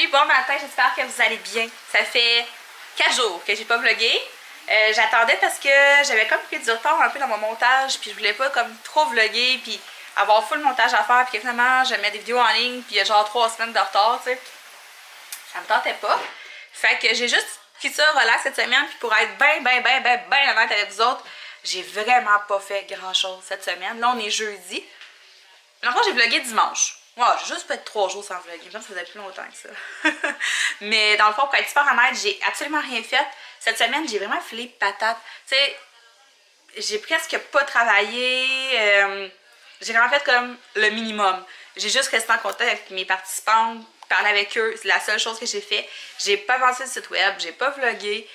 bon matin, j'espère que vous allez bien. Ça fait 4 jours que j'ai pas vlogué. J'attendais parce que j'avais comme pris du retard un peu dans mon montage, puis je voulais pas comme trop vlogger, puis avoir full montage à faire, puis que finalement je mets des vidéos en ligne, puis il y a genre 3 semaines de retard, tu sais. Ça me tentait pas. Fait que j'ai juste pris ça relax cette semaine, puis pour être ben honnête avec vous autres, j'ai vraiment pas fait grand chose cette semaine. Là on est jeudi. Mais encore j'ai vlogué dimanche. Ouais, j'ai juste fait 3 jours sans vlogger. Je pense que ça faisait plus longtemps que ça. Mais dans le fond, pour être super honnête, j'ai absolument rien fait. Cette semaine, j'ai vraiment filé patate. Tu sais, j'ai presque pas travaillé. J'ai vraiment fait comme le minimum. J'ai juste resté en contact avec mes participantes, parlé avec eux. C'est la seule chose que j'ai fait. J'ai pas avancé le site web, j'ai pas vlogué.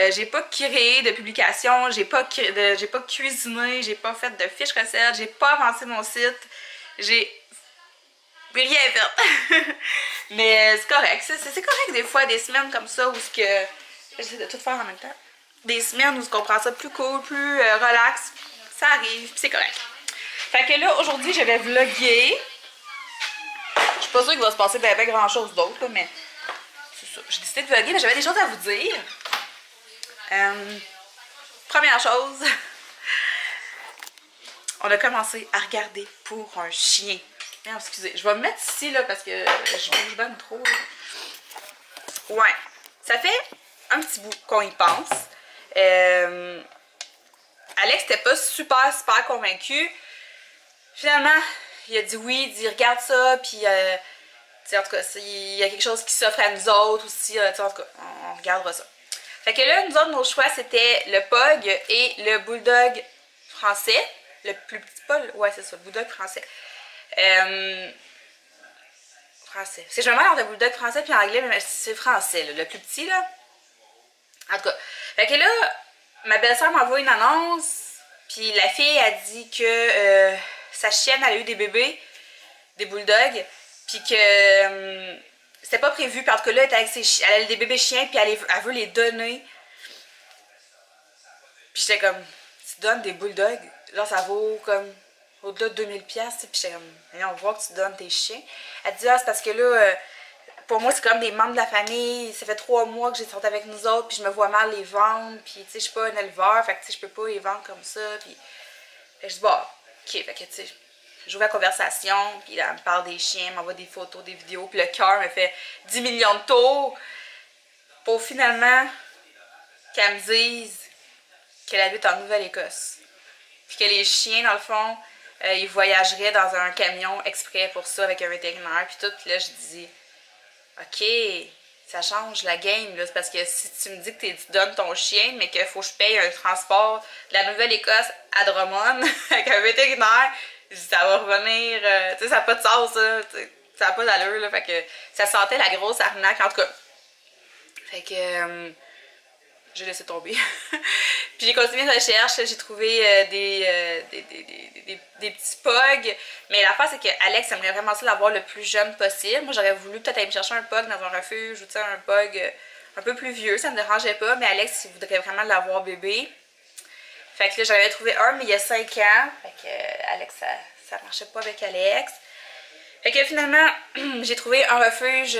J'ai pas créé de publication, j'ai pas cuisiné, j'ai pas fait de fiches recettes, j'ai pas avancé mon site. J'ai rien fait. Mais c'est correct. C'est correct des fois, des semaines comme ça où ce que. J'essaie de tout faire en même temps. Des semaines où on prend ça plus cool, plus relax. Ça arrive, c'est correct. Fait que là, aujourd'hui, je vais vlogger. Je suis pas sûre qu'il va se passer bien grand chose d'autre, mais c'est ça. J'ai décidé de vlogger, mais j'avais des choses à vous dire. Première chose, on a commencé à regarder pour un chien. Non, excusez, je vais me mettre ici là parce que je bouge bien trop. Là. Ouais, ça fait un petit bout qu'on y pense. Alex n'était pas super convaincu. Finalement, il a dit oui, il dit regarde ça, puis en tout cas, il y a quelque chose qui s'offre à nous autres aussi. En tout cas, on regardera ça. Fait que là, nous autres, nos choix, c'était le Pug et le Bulldog français. Le plus petit, pas le... Ouais, c'est ça, le Bulldog français. Français. Parce que je me mêle entre le Bulldog français puis anglais, mais c'est français, là, le plus petit, là. En tout cas. Fait que là, ma belle-sœur m'a envoyé une annonce, puis la fille a dit que sa chienne, elle a eu des bébés, des Bulldogs, puis que c'était pas prévu, puis en tout cas là, elle, avec elle a des bébés chiens, puis elle veut les donner. Puis j'étais comme, tu donnes des Bulldogs, là ça vaut comme au-delà de 2000$, puis j'étais comme, on voit que tu donnes tes chiens. Elle dit, ah, c'est parce que là, pour moi, c'est comme des membres de la famille, ça fait 3 mois que j'ai sorti avec nous autres, puis je me vois mal les vendre, puis tu sais, je suis pas un éleveur, fait que tu sais, je peux pas les vendre comme ça, puis je dis, bon, ok, fait que tu sais, j'ouvre la conversation, puis là, elle me parle des chiens, m'envoie des photos, des vidéos, puis le cœur me fait 10 millions de tours, pour finalement qu'elle me dise qu'elle habite en Nouvelle-Écosse, puis que les chiens, dans le fond, ils voyageraient dans un camion exprès pour ça, avec un vétérinaire, puis tout, puis là, je dis, ok, ça change la game, là, parce que si tu me dis que tu donnes ton chien, mais qu'il faut que je paye un transport de la Nouvelle-Écosse à Drummond avec un vétérinaire, ça va revenir, tu sais, ça n'a pas de sens, ça n'a pas d'allure, là, fait que ça sentait la grosse arnaque, en tout cas. Fait que j'ai laissé tomber. Puis j'ai continué mes recherches, j'ai trouvé des petits Pugs. Mais l'affaire, c'est que Alex aimerait vraiment ça l'avoir le plus jeune possible. Moi, j'aurais voulu peut-être aller me chercher un Pug dans un refuge ou un Pug un peu plus vieux, ça me dérangeait pas. Mais Alex, il voudrait vraiment l'avoir bébé. Fait que là, j'en avais trouvé un, mais il y a 5 ans. Fait que Alex, ça marchait pas avec Alex. Fait que finalement, j'ai trouvé un refuge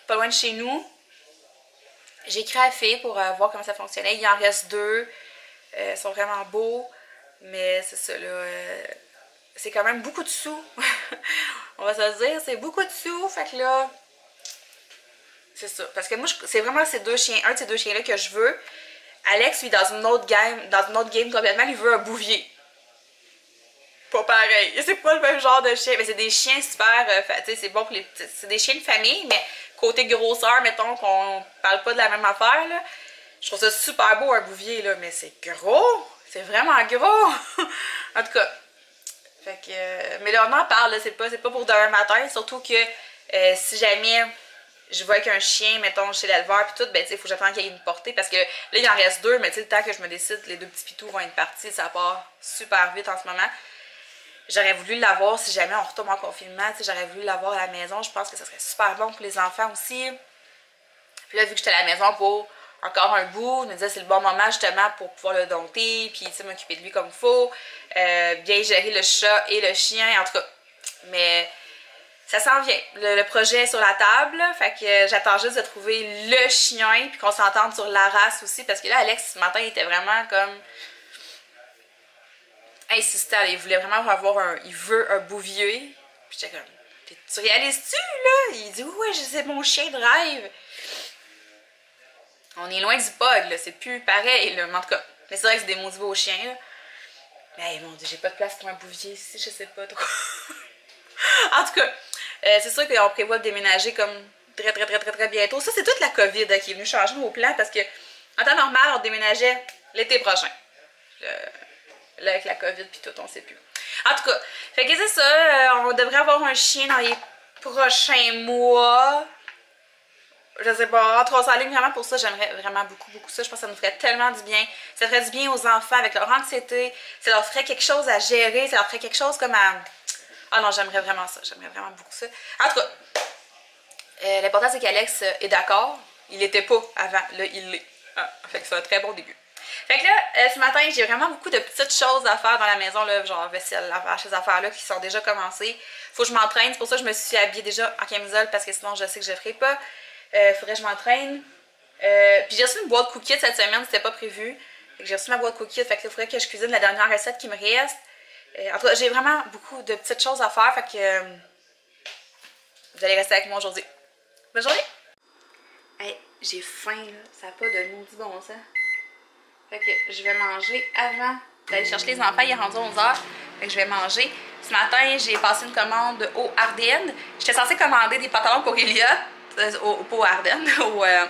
pas loin de chez nous. J'ai écrit à la fille pour voir comment ça fonctionnait. Il en reste 2. Ils sont vraiment beaux. Mais c'est ça, là. C'est quand même beaucoup de sous. On va se le dire. C'est beaucoup de sous. Fait que là. C'est ça. Parce que moi, c'est vraiment ces 2 chiens. Un de ces 2 chiens-là que je veux. Alex, lui, dans une autre game complètement, il veut un bouvier. Pas pareil. C'est pas le même genre de chien. Mais c'est des chiens super. Tu sais, c'est bon pour les. C'est des chiens de famille, mais. Côté grosseur, mettons qu'on parle pas de la même affaire, là. Je trouve ça super beau, un bouvier, là, mais c'est gros! C'est vraiment gros! En tout cas, fait que... mais là, on en parle, c'est pas pour demain matin, surtout que si jamais je vois qu'un chien, mettons, chez l'éleveur, puis tout, ben, tu sais, il faut que j'attende qu'il y ait une portée, parce que là, il en reste 2, mais tu sais, le temps que je me décide, les 2 petits pitous vont être partis, ça part super vite en ce moment. J'aurais voulu l'avoir si jamais on retombe en confinement, j'aurais voulu l'avoir à la maison. Je pense que ça serait super bon pour les enfants aussi. Puis là, vu que j'étais à la maison pour encore un bout, je me disais c'est le bon moment justement pour pouvoir le dompter, puis m'occuper de lui comme il faut, bien gérer le chat et le chien, en tout cas. Mais ça s'en vient. Le projet est sur la table, là, fait que j'attends juste de trouver le chien, puis qu'on s'entende sur la race aussi, parce que là, Alex, ce matin, il était vraiment comme insistant. Il voulait vraiment avoir il veut un bouvier. Puis j'étais comme, tu réalises-tu, là? Il dit, ouais, c'est mon chien de rêve. On est loin du bug, là, c'est plus pareil, là, mais en tout cas, mais c'est vrai que c'est des maudits beaux chiens, là. Mais mon Dieu, j'ai pas de place pour un bouvier ici, je sais pas trop. En tout cas, c'est sûr qu'on prévoit de déménager comme très bientôt. Ça, c'est toute la COVID qui est venue changer nos plans parce que en temps normal, on déménageait l'été prochain. Là, avec la COVID puis tout, on sait plus. En tout cas, fait que c'est ça, on devrait avoir un chien dans les prochains mois. Je sais pas, entre on s'aligne vraiment pour ça, j'aimerais vraiment beaucoup ça. Je pense que ça nous ferait tellement du bien. Ça ferait du bien aux enfants avec leur anxiété. Ça leur ferait quelque chose à gérer. Ça leur ferait quelque chose comme à... Ah non, j'aimerais vraiment ça. J'aimerais vraiment beaucoup ça. En tout cas, l'important c'est qu'Alex est d'accord. Il l'était pas avant. Là, il l'est. Ah, fait que c'est un très bon début. Fait que là, ce matin, j'ai vraiment beaucoup de petites choses à faire dans la maison, là, genre vaisselle, lavage, ces affaires-là qui sont déjà commencées. Faut que je m'entraîne. C'est pour ça que je me suis habillée déjà en camisole parce que sinon, je sais que je ne ferai pas. Faudrait que je m'entraîne. Puis j'ai reçu une boîte cookies cette semaine, c'était pas prévu. J'ai reçu ma boîte cookies, fait que il faudrait que je cuisine la dernière recette qui me reste. En tout cas, j'ai vraiment beaucoup de petites choses à faire, fait que vous allez rester avec moi aujourd'hui. Bonne journée! Hey, j'ai faim là, ça n'a pas de maudit bon sens. Fait que je vais manger avant d'aller chercher les enfants, il est rendu 11h. Fait que je vais manger. Ce matin, j'ai passé une commande au Ardennes. J'étais censée commander des pantalons pour Elliot. Pas au Ardennes,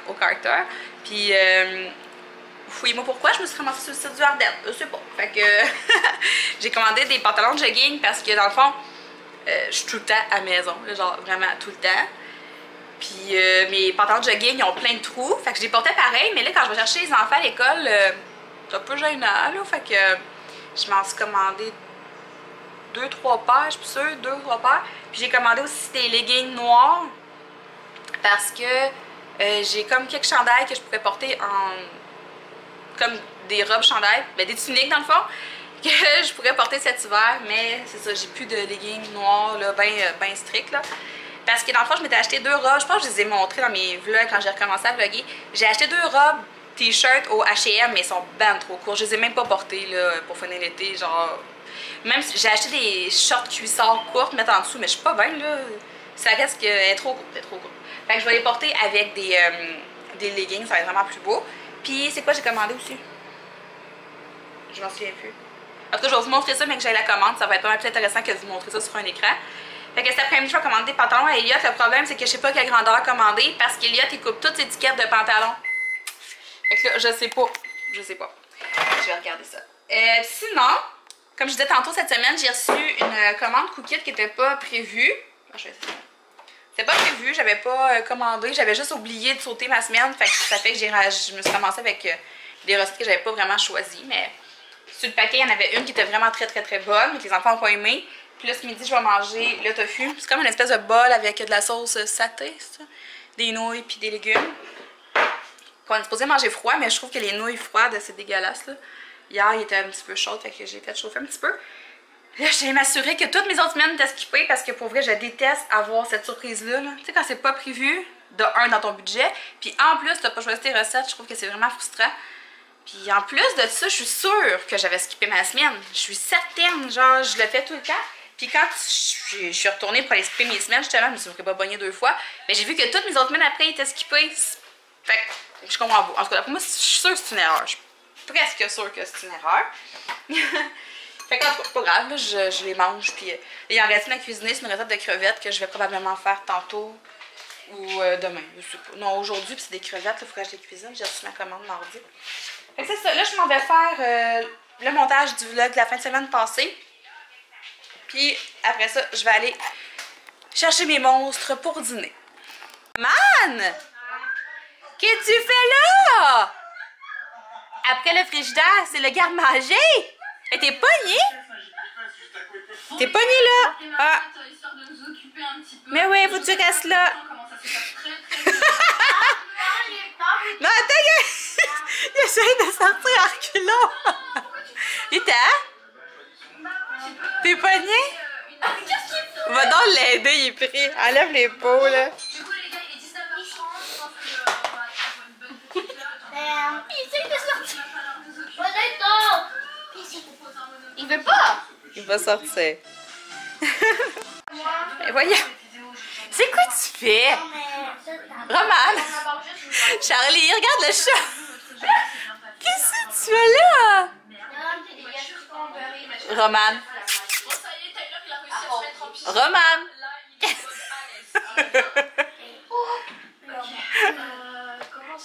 au Carter. Puis, fouillez-moi pourquoi je me suis ramassée sur le site du Ardennes. Je sais pas. Fait que j'ai commandé des pantalons de jogging parce que dans le fond, je suis tout le temps à la maison. Genre vraiment tout le temps. Puis mes pantalons de jogging, ils ont plein de trous. Fait que je les portais pareil. Mais là, quand je vais chercher les enfants à l'école, c'est un peu gênant. Là, fait que je m'en suis commandé 2-3 paires, je suis sûre, 2-3 paires. Puis j'ai commandé aussi des leggings noirs. Parce que j'ai comme quelques chandails que je pourrais porter en... comme des robes chandails, ben des tuniques dans le fond, que je pourrais porter cet hiver, mais c'est ça, j'ai plus de leggings noirs, là, ben stricts, là. Parce que dans le fond, je m'étais acheté 2 robes, je pense que je les ai montrées dans mes vlogs quand j'ai recommencé à vlogger. J'ai acheté 2 robes t-shirt au H&M, mais ils sont ben trop courts, je les ai même pas portées, là, pour finir l'été, genre... Même si j'ai acheté des shorts cuissards courtes, mettre en dessous, mais je suis pas bien, là, ça reste qu'elle est trop courte, Fait que je vais les porter avec des leggings, ça va être vraiment plus beau. Puis c'est quoi j'ai commandé aussi? Je m'en souviens plus. En tout cas, je vais vous montrer ça, mais que j'ai la commande, ça va être pas mal plus intéressant que de vous montrer ça sur un écran. Fait que cet après-midi, je vais commander des pantalons à Elliot. Le problème, c'est que je sais pas quelle grandeur commander parce qu'Elliot, il coupe toutes ses étiquettes de pantalons. Fait que là, je sais pas. Je vais regarder ça. Sinon, comme je disais tantôt, cette semaine, j'ai reçu une commande cookie qui était pas prévue. Je vais essayer ça. C'était pas prévu, j'avais pas commandé, j'avais juste oublié de sauter ma semaine, fait que ça fait que je me suis ramassée avec des recettes que j'avais pas vraiment choisies, mais sur le paquet, il y en avait une qui était vraiment très bonne, mais que les enfants n'ont pas aimé. Puis là, ce midi, je vais manger le tofu. C'est comme une espèce de bol avec de la sauce saté, ça? Des nouilles puis des légumes. On est supposé manger froid, mais je trouve que les nouilles froides, c'est dégueulasse, là. Hier, il était un petit peu chaud, fait que j'ai fait chauffer un petit peu. Là, je vais m'assurer que toutes mes autres semaines étaient skippées parce que pour vrai, je déteste avoir cette surprise-là. Tu sais, quand c'est pas prévu, de un, dans ton budget, puis en plus, t'as pas choisi tes recettes, je trouve que c'est vraiment frustrant. Puis en plus de ça, je suis sûre que j'avais skippé ma semaine. Je suis certaine, genre, je le fais tout le temps. Puis quand je suis retournée pour aller skipper mes semaines, justement, je me suis pas bognée 2 fois, mais j'ai vu que toutes mes autres semaines après étaient skippées. Fait que je comprends pas. En tout cas, pour moi, je suis sûre que c'est une erreur. Je suis presque sûre que c'est une erreur. Fait que, c'est pas grave, là, je les mange. Puis il en reste une à cuisiner, c'est une recette de crevettes que je vais probablement faire tantôt ou demain. Je sais pas. Non, aujourd'hui, puis c'est des crevettes, il faudrait que je les cuisine. J'ai reçu ma commande mardi. Fait que c'est ça. Là, je m'en vais faire le montage du vlog de la fin de semaine passée. Puis après ça, je vais aller chercher mes monstres pour dîner. Man! Qu'est-ce que tu fais là? Après le frigidaire, c'est le garde-manger! Et t'es pogné? T'es pogné là? Ah! Mais oui, faut que tu restes là. Non, attends, il essaye de sortir en reculant. Il était? T'es pogné? Va donc de l'aider, il est pris. Enlève les pots, là. Du coup, les gars, il est 19h30. Je pense que on va avoir une bonne petite là. Il essaye de sortir. Il veut pas. Il va sortir. Et voyons. C'est quoi tu fais? Roman! Charlie, regarde le chat! Qu'est-ce que tu fais là? Roman! Roman!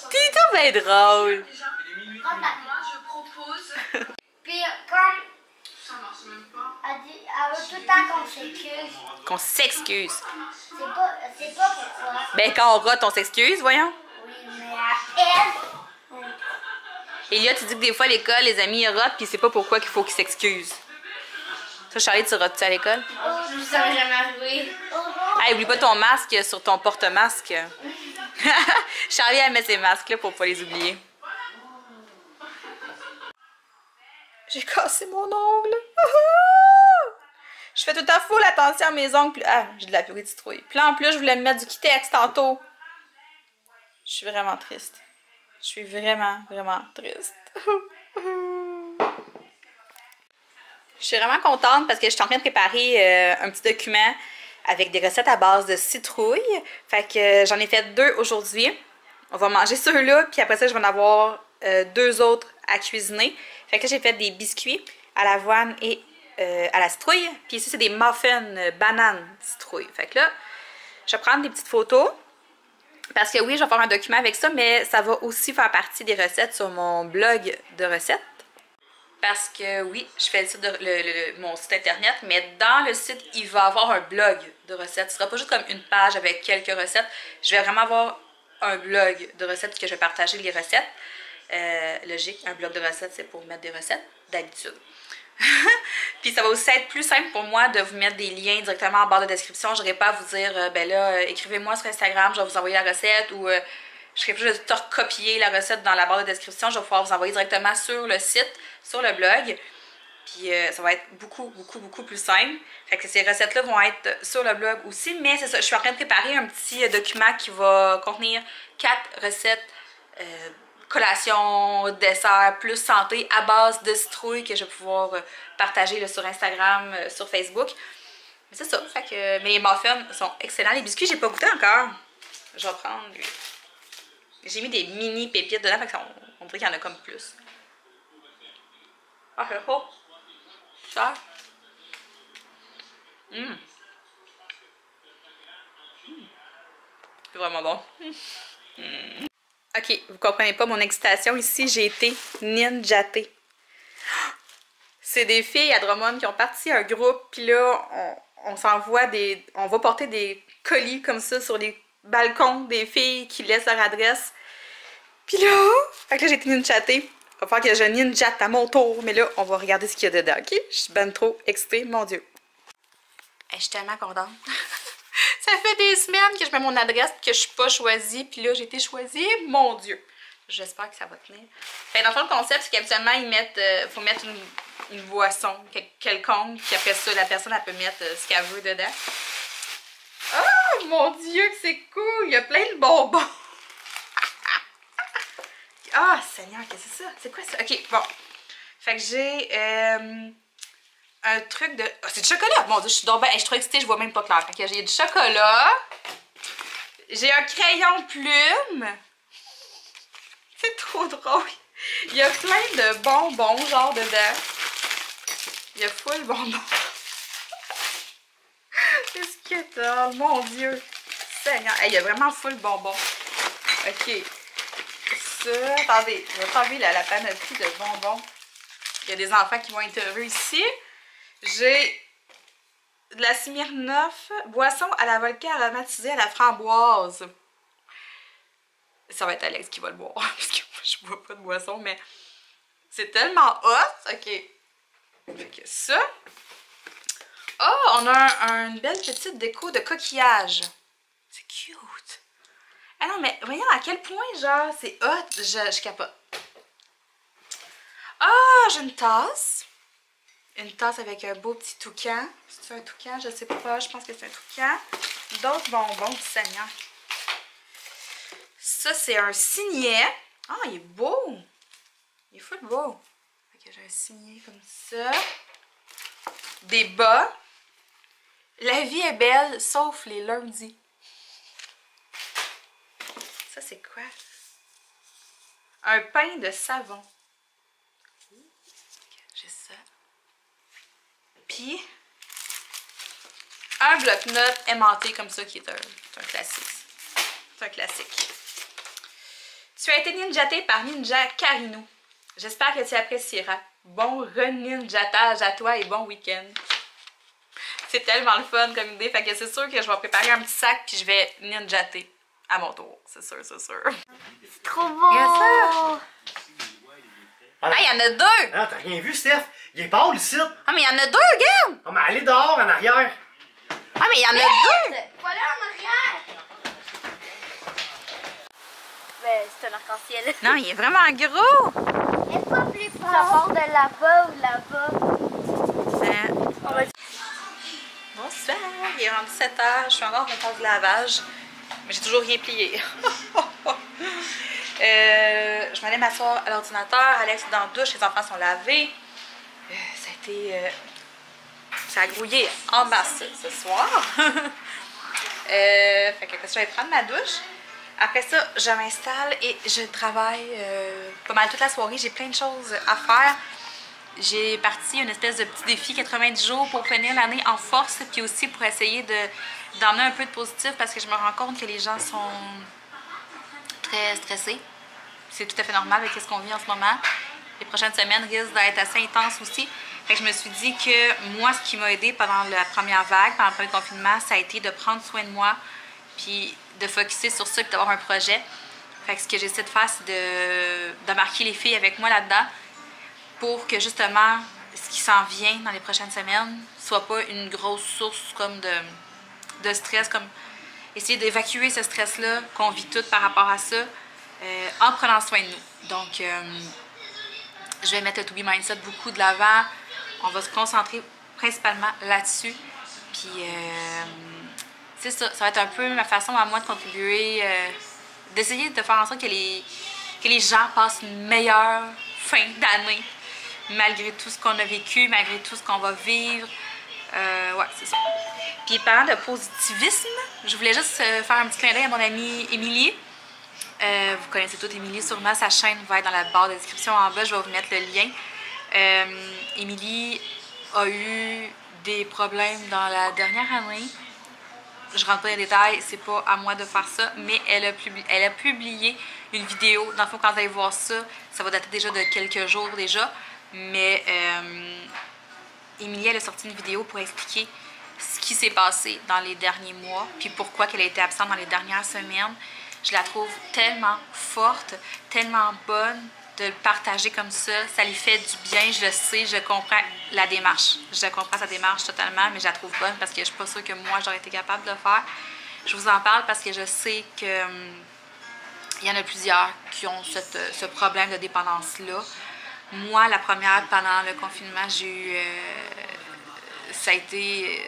T'es tout bien drôle! Moi, je propose. Puis comme Ça marche même pas. elle veut tout le temps qu'on s'excuse. Qu'on s'excuse. C'est pas pourquoi. Ben, quand on rote, on s'excuse, voyons. Oui, mais à elle. Elia, tu dis que des fois à l'école, les amis ils rotent, puis c'est pas pourquoi qu'il faut qu'ils s'excusent. Toi, Charlie, tu rotes-tu à l'école? Ça va jamais arriver. Hey, oublie pas ton masque sur ton porte-masque. Charlie, elle met ses masques là pour pas les oublier. J'ai cassé mon ongle. Je fais tout à full attention à mes ongles. Puis... Ah, j'ai de la purée de citrouille. Puis là, en plus, je voulais me mettre du Kitex tantôt. Je suis vraiment triste. Je suis vraiment, vraiment triste. Je suis vraiment contente parce que je suis en train de préparer un petit document avec des recettes à base de citrouille. Fait que j'en ai fait 2 aujourd'hui. On va manger ceux-là, puis après ça, je vais en avoir 2 autres à cuisiner. Fait que j'ai fait des biscuits à l'avoine et à la citrouille. Puis ici, c'est des muffins bananes citrouille. Fait que là, je vais prendre des petites photos. Parce que oui, je vais faire un document avec ça, mais ça va aussi faire partie des recettes sur mon blog de recettes. Parce que oui, je fais le site mon site internet, mais dans le site, il va y avoir un blog de recettes. Ce ne sera pas juste comme une page avec quelques recettes. Je vais vraiment avoir un blog de recettes que je vais partager les recettes. Logique, un blog de recettes, c'est pour mettre des recettes d'habitude. Puis ça va aussi être plus simple pour moi de vous mettre des liens directement en barre de description. Je n'aurai pas à vous dire, ben là, écrivez-moi sur Instagram, je vais vous envoyer la recette, ou je serai plus de recopier la recette dans la barre de description. Je vais pouvoir vous envoyer directement sur le site, sur le blog. Puis ça va être beaucoup, beaucoup, beaucoup plus simple. Fait que ces recettes-là vont être sur le blog aussi. Mais c'est ça, je suis en train de préparer un petit document qui va contenir 4 recettes collation, dessert, plus santé à base de citrouille que je vais pouvoir partager là, sur Instagram, sur Facebook. Mais c'est ça. Fait que, mais les muffins sont excellents. Les biscuits, j'ai pas goûté encore. Je vais prendre lui. J'ai mis des mini pépites dedans, fait on dirait qu'il y en a comme plus. Ah, c'est beau. Ça. C'est vraiment bon. Ok, vous comprenez pas mon excitation ici, j'ai été ninjatée. C'est des filles à Drummond qui ont parti un groupe, puis là, on s'envoie des... On va porter des colis comme ça sur les balcons des filles qui laissent leur adresse. Puis là, fait que là, j'ai été ninjatée. Il va falloir que je ninjatte à mon tour, mais là, on va regarder ce qu'il y a dedans, ok? Je suis ben trop excitée, mon Dieu. Hey, je suis tellement contente. Ça fait des semaines que je mets mon adresse et que je suis pas choisie. Puis là, j'ai été choisie. Mon Dieu! J'espère que ça va tenir. Fait, dans le fond, le concept, c'est qu'habituellement, ils mettent... faut mettre une boisson quelconque. Puis après ça, la personne, elle peut mettre ce qu'elle veut dedans. Oh, mon Dieu, que c'est cool! Il y a plein de bonbons. Ah, Seigneur, qu'est-ce que c'est ça? C'est quoi ça? Ok, bon. Fait que j'ai... un truc de... Oh, c'est du chocolat! Mon Dieu, je suis donc ben... je suis trop excitée, je vois même pas clair. Fait que j'ai du chocolat. J'ai un crayon plume. C'est trop drôle. Il y a plein de bonbons, genre, dedans. Il y a full bonbons. Qu'est-ce que t'as? Mon Dieu. Seigneur. Hey, il y a vraiment full bonbons. Ok. Ça... Attendez, je vais enlever la panoplie de bonbons. Il y a des enfants qui vont être heureux ici. J'ai de la Smirnoff, boisson à la vodka aromatisée à la framboise. Ça va être Alex qui va le boire, parce que moi je bois pas de boisson, mais c'est tellement hot. Ok. Fait que ça. Oh, on a une belle petite déco de coquillage. C'est cute. Ah non, mais voyons à quel point, genre, c'est hot. Je capote. Ah, j'ai une tasse. une tasse avec un beau petit toucan. C'est un toucan? Je sais pas, je pense que c'est un toucan. D'autres bonbons du Seigneur. Ça, c'est un signet. Ah, il est beau! Il est full beau. Fait que j'ai un signet comme ça. Des bas. La vie est belle, sauf les lundis. Ça, c'est quoi? Un pain de savon. J'ai ça. Puis, un bloc-notes aimanté comme ça qui est un classique. C'est un classique. Tu as été ninjaté par Ninja Karino. J'espère que tu apprécieras. Bon re-ninjatage à toi et bon week-end. C'est tellement le fun comme idée. Fait que c'est sûr que je vais préparer un petit sac puis je vais ninjater à mon tour. C'est sûr, c'est sûr. C'est trop beau! Regarde ça! Ah, il y en a deux! Ah, t'as rien vu, Steph? Il est pâle ici. Ah, mais il y en a deux, regarde! Ah, mais allez dehors, en arrière. Ah, mais il y en a deux! Faut aller en arrière! Ben, c'est un arc-en-ciel. Non, il est vraiment gros! Et pas plus fort. Ça part de là-bas ou là-bas. On va... Bonsoir! Il est rendu 7 h. Je suis encore dans le temps de lavage. Mais j'ai toujours rien plié. Je m'allais m'asseoir à l'ordinateur. Alex est dans la douche. Les enfants sont lavés. Ça a été... ça a grouillé en masse ce soir. Fait que après ça, je vais prendre ma douche. Après ça, je m'installe et je travaille pas mal toute la soirée. J'ai plein de choses à faire. J'ai parti une espèce de petit défi 90 jours pour finir l'année en force, puis aussi pour essayer d'emmener un peu de positif parce que je me rends compte que les gens sont très stressés. C'est tout à fait normal avec ce qu'on vit en ce moment. Les prochaines semaines risquent d'être assez intenses aussi. Fait que je me suis dit que moi, ce qui m'a aidé pendant la première vague, pendant le premier confinement, ça a été de prendre soin de moi, puis de focusser sur ça, puis d'avoir un projet. Fait que ce que j'essaie de faire, c'est de marquer les filles avec moi là-dedans pour que justement, ce qui s'en vient dans les prochaines semaines soit pas une grosse source comme de stress, comme essayer d'évacuer ce stress-là qu'on vit toutes par rapport à ça en prenant soin de nous. Donc, je vais mettre le To Be Mindset beaucoup de l'avant. On va se concentrer principalement là-dessus. Puis, c'est ça, ça va être un peu ma façon à moi de contribuer, d'essayer de faire en sorte que les gens passent une meilleure fin d'année, malgré tout ce qu'on a vécu, malgré tout ce qu'on va vivre. Ouais, c'est ça. Puis, parlant de positivisme, je voulais juste faire un petit clin d'œil à mon amie Émilie. Vous connaissez toute Émilie, sûrement. Sa chaîne va être dans la barre de description en bas. Je vais vous mettre le lien. Émilie a eu des problèmes dans la dernière année. Je rentre pas dans les détails, c'est pas à moi de faire ça, mais elle a publié une vidéo. Dans le fond, quand vous allez voir ça, ça va dater déjà de quelques jours déjà. Mais Émilie, elle a sorti une vidéo pour expliquer ce qui s'est passé dans les derniers mois, puis pourquoi elle a été absente dans les dernières semaines. Je la trouve tellement forte, tellement bonne de le partager comme ça. Ça lui fait du bien, je le sais, je comprends la démarche. Je comprends sa démarche totalement, mais je la trouve bonne parce que je suis pas sûre que moi, j'aurais été capable de le faire. Je vous en parle parce que je sais que il y en a plusieurs qui ont ce problème de dépendance-là. Moi, la première, pendant le confinement, j'ai eu... ça a été...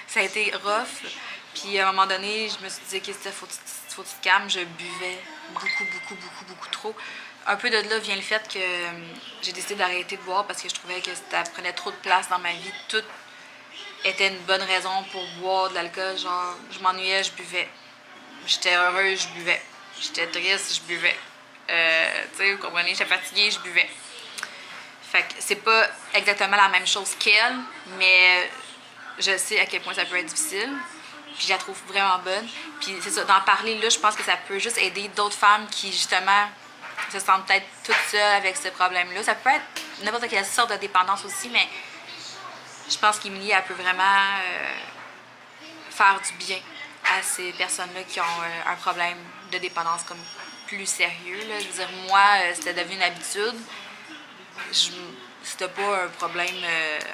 ça a été rough. Puis à un moment donné, je me suis dit, OK, faut que tu te calmes. Je buvais beaucoup trop. Un peu de là vient le fait que j'ai décidé d'arrêter de boire parce que je trouvais que ça prenait trop de place dans ma vie. Tout était une bonne raison pour boire de l'alcool. Genre, je m'ennuyais, je buvais. J'étais heureuse, je buvais. J'étais triste, je buvais. Tu sais, vous comprenez, j'étais fatiguée, je buvais. Fait que c'est pas exactement la même chose qu'elle, mais je sais à quel point ça peut être difficile. Puis je la trouve vraiment bonne. Puis c'est ça, d'en parler là, je pense que ça peut juste aider d'autres femmes qui, justement, se sentent peut-être toutes seules avec ce problème-là. Ça peut être n'importe quelle sorte de dépendance aussi, mais je pense qu'Émilie, elle peut vraiment faire du bien à ces personnes-là qui ont un problème de dépendance comme plus sérieux. Là. Je veux dire, moi, c'était devenu une habitude. C'était pas un problème,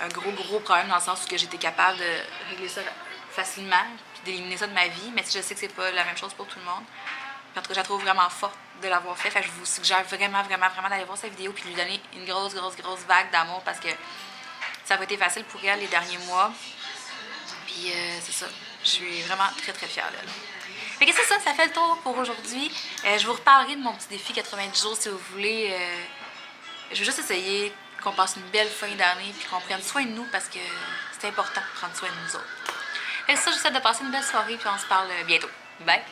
un gros problème dans le sens où j'étais capable de régler ça facilement puis d'éliminer ça de ma vie, mais je sais que c'est pas la même chose pour tout le monde. Puis en tout cas, je la trouve vraiment forte de l'avoir fait. Fait que je vous suggère vraiment d'aller voir cette vidéo puis de lui donner une grosse vague d'amour parce que ça n'a pas été facile pour elle les derniers mois. Puis c'est ça, je suis vraiment très très fière d'elle. Fait que c'est ça, ça fait le tour pour aujourd'hui. Je vous reparlerai de mon petit défi 90 jours si vous voulez. Je veux juste essayer qu'on passe une belle fin d'année puis qu'on prenne soin de nous parce que c'est important de prendre soin de nous autres. Fait que ça, j'essaie de passer une belle soirée puis on se parle bientôt. Bye!